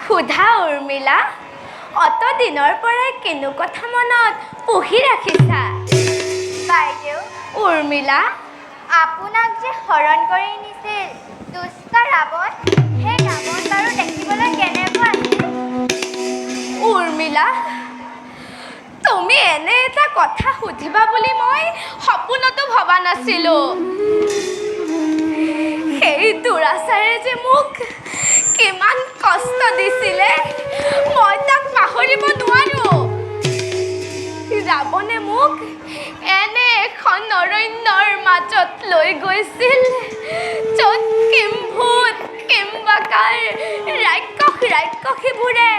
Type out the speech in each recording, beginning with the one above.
সুধা উৰ্মিলা, অত দিনৰ পৰাই কেনু কথা মনত পুহি ৰাখিছা? বাইদেউ, উৰ্মিলা, আপোনাক যে হৰণ কৰি নিছিল দুষ্ট ৰাৱণ, সেই ৰাৱণ বাৰু দেখিবলৈ কেনেকুৱা আছিল? উৰ্মিলা, তুমি এনে এটা কথা সুধিবা বুলি মই সপোনতো ভবা নাছিলো। সেই দুৰাচাৰে যে মোক কিমান কষ্ট দিছিলে মই তাক পাহৰিব নোৱাৰো। ৰাৱণে মোক এনে এখন অৰণ্যৰ মাজত লৈ গৈছিল, য'ত কিম্ভূত কিম্বাকাৰ ৰাক্ষসীবোৰে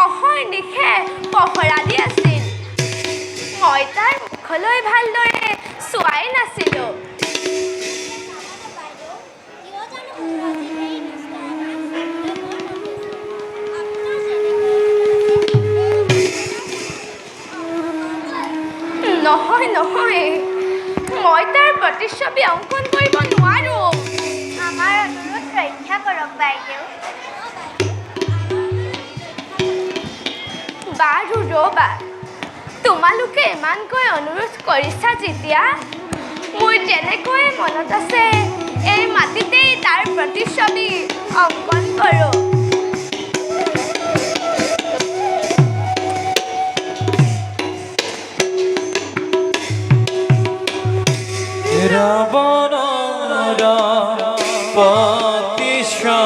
অহৰ্নিশে পহৰা দি আছিল। মই তাৰ মুখলৈ ভালদৰে চোৱাই নাছিলো। নহয় নহয়, মই তাৰ প্ৰতিচ্ছবি অংকন কৰিব নোৱাৰো। আমাৰ অনুৰোধ ৰক্ষা কৰক বাইদেউ। বাৰু ৰ'বা, তোমালোকে ইমানকৈ অনুৰোধ কৰিছা যেতিয়া, মোৰ যেনেকৈ মনত আছে এই মাটিতেই তাৰ প্ৰতিচ্ছবি অংকন কৰোঁ। রাবণর প্রতিচ্ছবি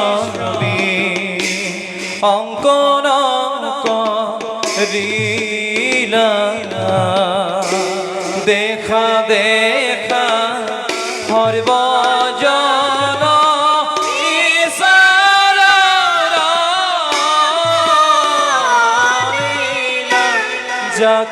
অঙ্কন করিলা, দেখা দেখা সর্বজন ইশারা